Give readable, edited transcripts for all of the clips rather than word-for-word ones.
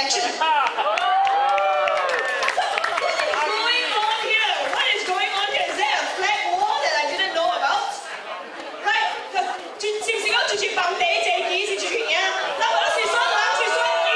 election. What is going on here? Is there a flag war that I didn't know about? Right? 是唔是講住綁地這件事住嘅？嗱，我是說攬住雙耳。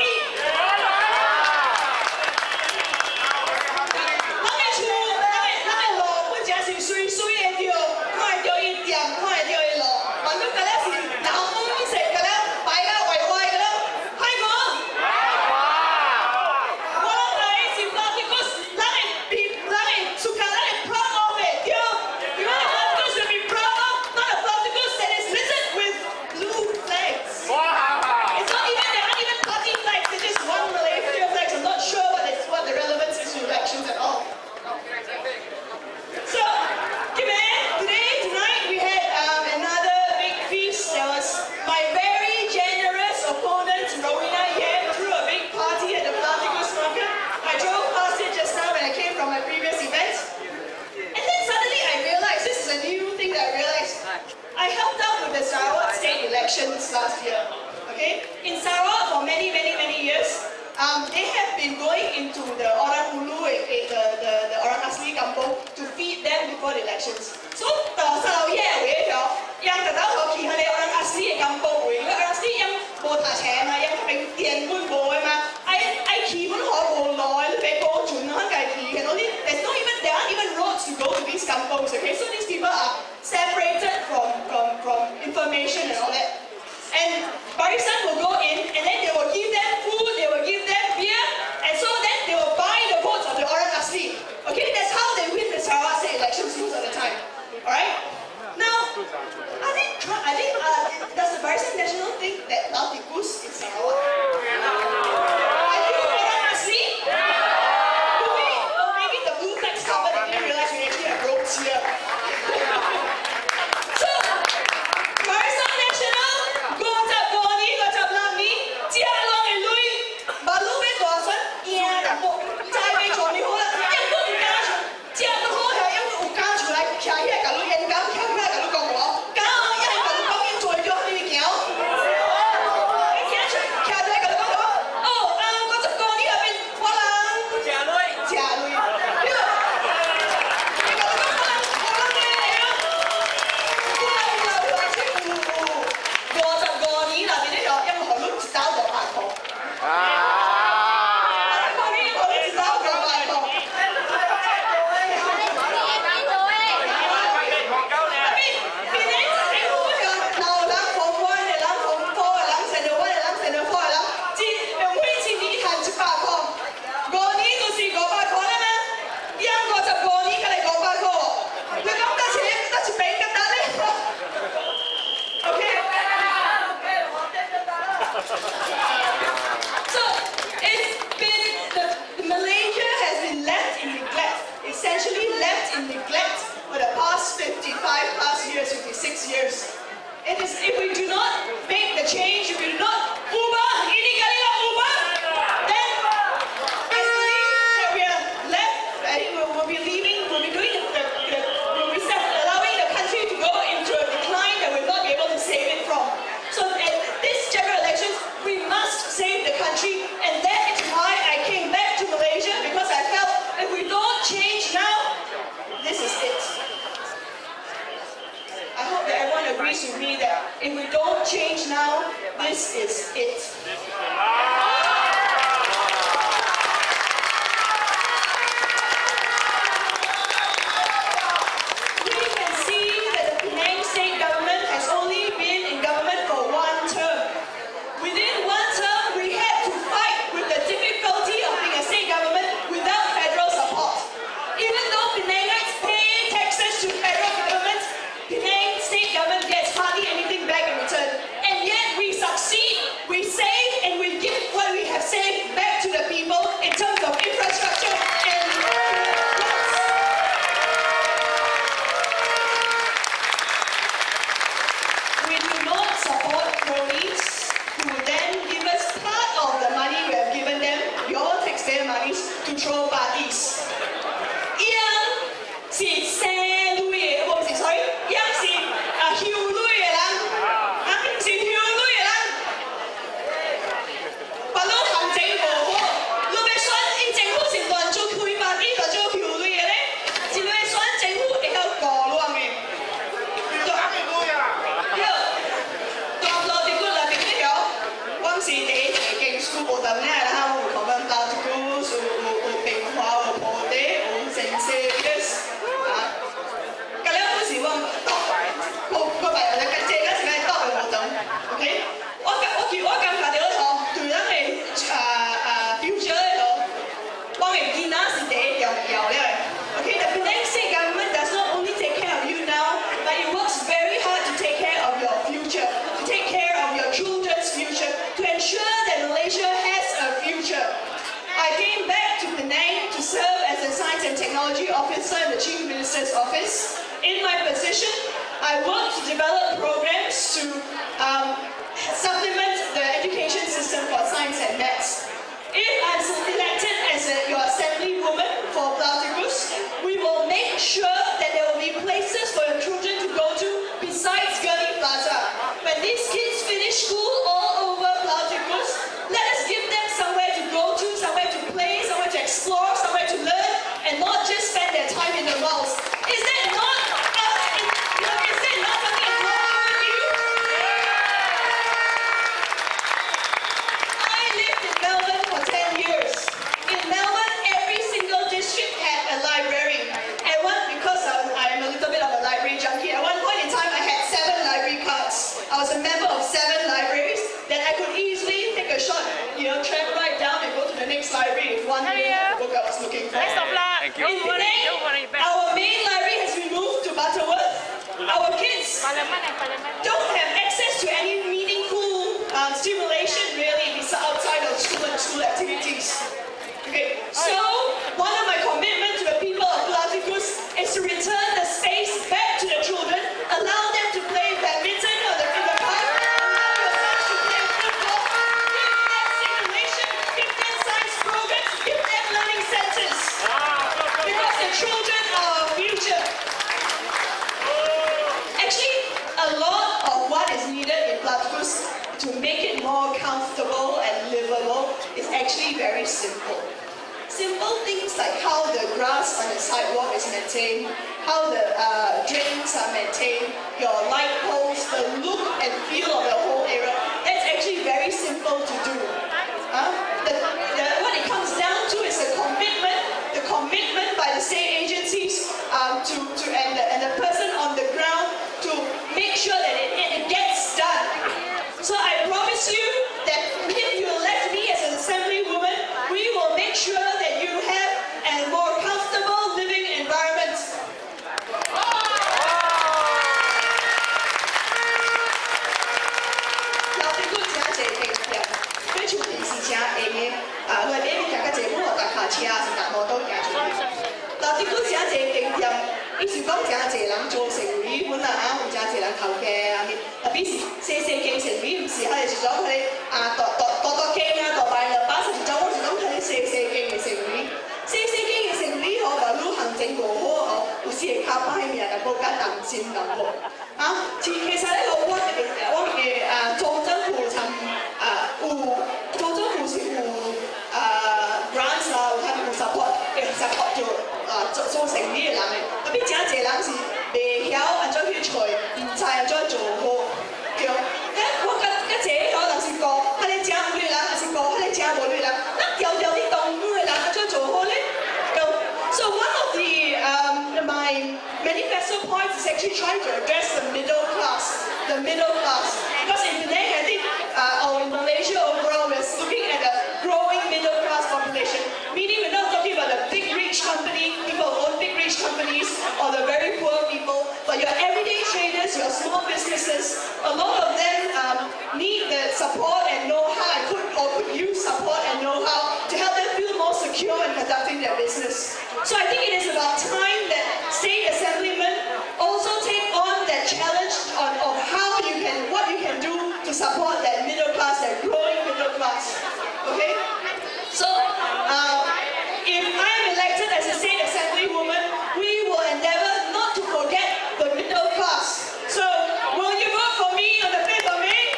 Last year, okay? In Sarawak for many years, they have been going into the orang Hulu, the orang asli kampung, to feed them before the elections. So, selalu yang tertahu kita ni orang asli kampung, orang asli yang bawa tasnya, yang keping tian pun bawa mah. I keep on hot loyal, they go to there's there aren't even roads to go to these kampungs, okay? So these people are separated from information and all that. And barisan will go in, and then they will give them food, they will give them beer, and so then they will buy the votes of the orang asli. Okay, that's how they win the Sarawak state elections most of the time. Alright? Now, does the Barisan National think that Lao Tikus is Sarawak? Are you orang asli? Or maybe the blue flags covered and didn't realize we actually have roads here. So, Barisan National, go up, go on, go up, Malaysia has a future. I came back to Penang to serve as a Science and Technology Officer in the Chief Minister's Office. In my position, I worked to develop programs to supplement the education system for science and maths. If I'm elected as your assemblywoman for Platypus, we will make sure that there will be places for your children to go to besides Gurney Plaza. When these kids finish school all over Platypus, let us give them somewhere to go to, somewhere to play, somewhere to explore, somewhere to learn, and not just spend their time in the malls. Is that not something important with you? I lived in Melbourne for 10 years. In Melbourne, every single district had a library. Because I'm a little bit of a library junkie, at one point in time I had 7 library cards. I was a member of 7 libraries that I could easily take a shot, travel right down and go to the next library if one didn't have the book I was looking for. Thank you. In Penang, our main library has been moved to Butterworth. Our kids don't have access to any meaningful stimulation really outside of school and school activities. Okay, so one of my commitments to the people of Platypus is to return the space back to the children, allow them to play badminton in the park, allow yourself to play football, give them stimulation, give them science programs, give them learning centers. Because the children are our future. Actually, a lot of what is needed in Platypus to make it more comfortable and livable is actually very simple. Simple things like how the grass on the sidewalk is maintained, how the drains are maintained, your light poles, the look and feel of the whole area. That's actually very simple to do. What it comes down to is the commitment by the state agencies and the person on the ground to make sure that it gets done. So I promise you that if you elect me as an assemblywoman, we will make sure that you have a more comfortable living environment.伊是讲真侪人做成语本啊，有真侪人头家啊，特别是细间成语，毋是迄个是讲迄个大间啊，大摆了把是种，我是讲迄个细间嘅成语。细间嘅成语吼，话愈行情无好吼，有时会较歹命，但无甲当真淡薄。其实咧，我嘅中政府参有中政府是有grants 啊，有 support 做成语嘅人嘅，特别真侪人是袂晓安怎去找，唔知安怎做好，对。我甲一个可能是教，迄个真有力人，还是教迄个真无力人，咱条条啲动物嘅人安怎做好咧？So one of my manifesto points is actually trying to address the middle class. Because in Penang, I think, or in Malaysia overall, we're looking at a growing middle class population. Meaning we're not talking about the big rich company, people who own big rich companies, or the very poor people, but your everyday traders, your small businesses, a lot of them need the support and know-how, could use support and know-how to help them feel more secure in conducting their business. So I think it is about time that state assemblymen also take on that challenge of what you can do to support that middle class, that growing middle class. Okay? So if I am elected as a state assemblywoman, we will endeavor not to forget the middle class. So will you vote for me on the 5th of May?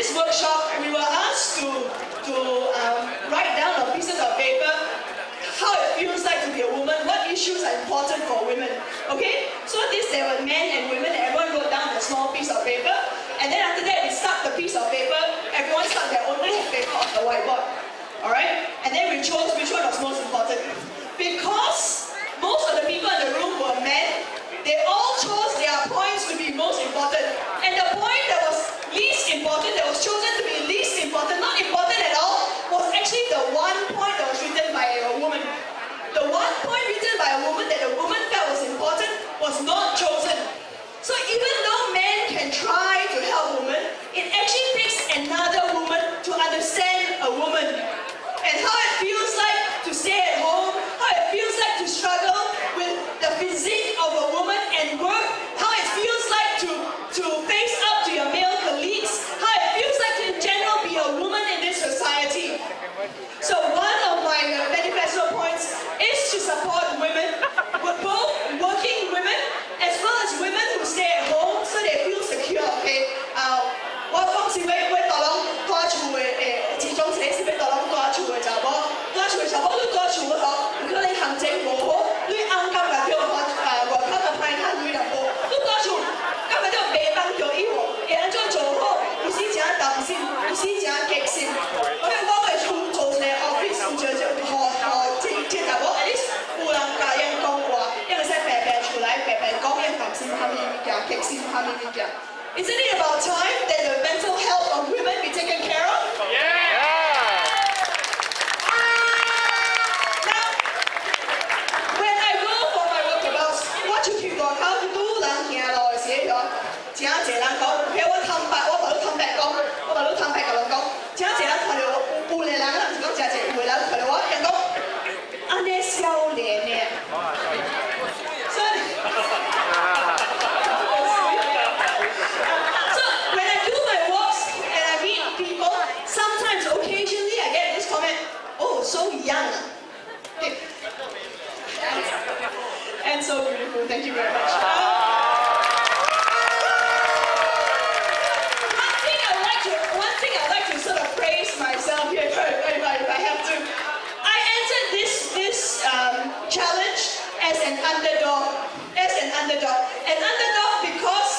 this workshop, we were asked to write down on pieces of paper how it feels like to be a woman, what issues are important for women. Okay? So there were men and women, and everyone wrote down a small piece of paper, and then after that we stuck the piece of paper, everyone stuck their own piece of paper on the whiteboard. Alright? And then we chose which one was most important. Because most of the people in the room were men, they all chose their points to be most important. And the point that was least important, that was chosen to be least important, not important at all, was actually the one point that was written by a woman. The one point written by a woman that the woman felt was important was not chosen. So even though men can try to help women, it actually takes another woman to understand a woman. And how it feels like to stay at home, how it feels like to struggle with the physique of a woman and work, how it feels like to face up to your male colleagues, how it feels like to in general be a woman in this society. So one of my manifesto points is to support women, both working women as well as women who stay at home so they feel secure. Okay. 我講是要當住住嘅始終者是要當住住嘅查某，住嘅查某你住住嗰度，如果你行政無好，你啱啱嚟叫我外口嘅派攤女人無，你住住，今日都未幫到伊喎，會安怎做好？有時真擔心，有時真激心。我會做一個 office， 就即查某 at least 有人教人講話，因為使白白出來，白白講人擔心下面物件，激心下面物件。Isn't it about time that the mental health of women be taken care of? Yeah! Now, when I go for my workshops, what you keep going out to do, 人行路的時候，真濟人講，譬如我坦白講，我把你坦白甲人講，真濟人看到有個人啦，是講真濟有個人看到我，人講，安尼少年呢？所以。So young. Okay. And so beautiful. Thank you very much. One thing I'd like to sort of praise myself here, if I have to. I entered this challenge as an underdog. An underdog because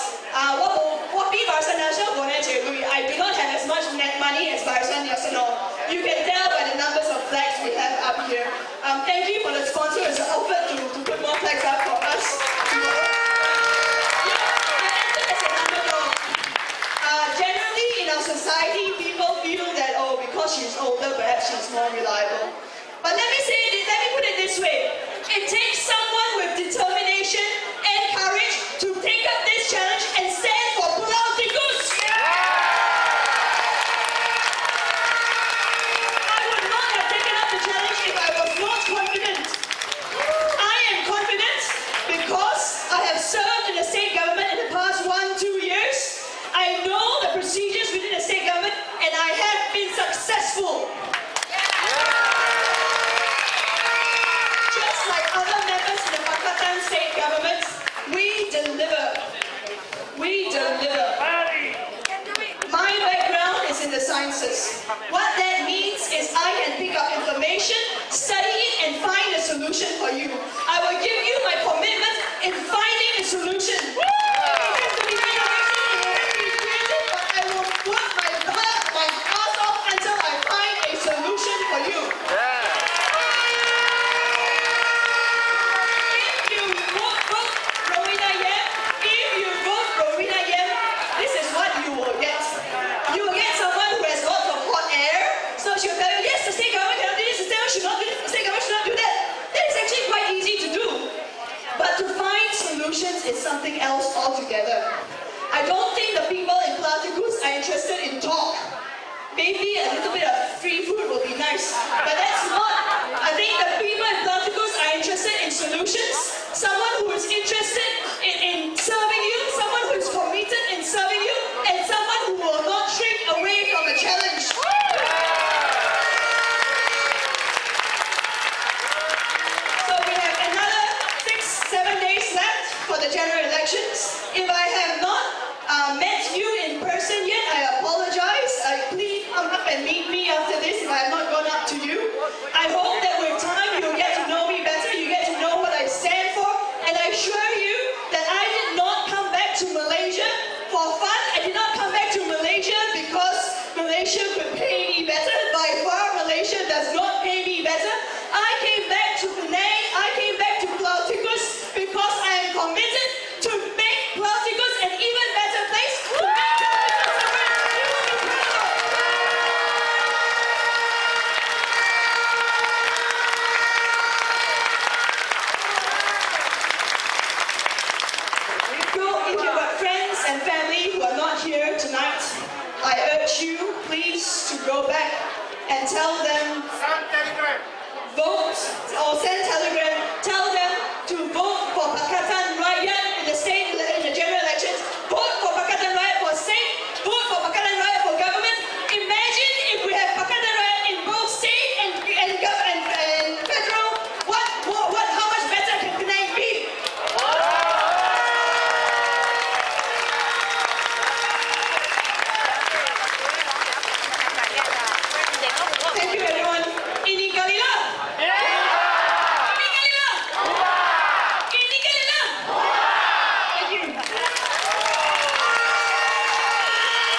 I do not have as much net money as Barisan Yasano. You can tell by the numbers of flags we have up here. Thank you for the sponsor who has offered to put more flags up for us. I entered as an underdog. Generally in our society, people feel that, oh, because she's older, perhaps she's more reliable. But let me put it this way. It takes someone with determination and courage to take up this challenge and stand for Pulau Tikus. I would not have taken up the challenge if I was not confident. I am confident because I have served in the state government in the past 1-2 years. I know the procedures within the state government and I have been successful. Just like other members in the Pakatan state government, we deliver. We deliver. My background is in the sciences. What that means is I can pick up information, study it, and find a solution for you. I will give you my commitment in finding a solution. It has to be innovative, it has to be creative, but I will work my ass off until I find a solution for you. If you vote Rowena Yem, this is what you will get. You will get someone who has lots of hot air, so she'll tell you, yes, the state government cannot do this, the state government should not do this, the state government should not do that. That is actually quite easy to do. But to find solutions is something else altogether. I don't think the people in Platikus are interested in talk. Maybe a little bit of free food will be nice, but that's not. I think the people in Platikus are interested in solutions. Someone who is interested in serving you, someone who is committed in serving you, and someone who will not shrink away from a challenge. So we have another 6-7 days left for the general elections. If I have not met you in person yet, I apologize. Malaysia could pay me better. By far, Malaysia does not pay me better. I came back to Penang, I came back to Pulau Tikus because I am committed to make Pulau Tikus an even better place, to make Pulau Tikus somewhere you will be proud of. If you've got friends and family who are not here tonight, I urge you, please, to go back and tell them, Send telegram. vote or send telegram, tell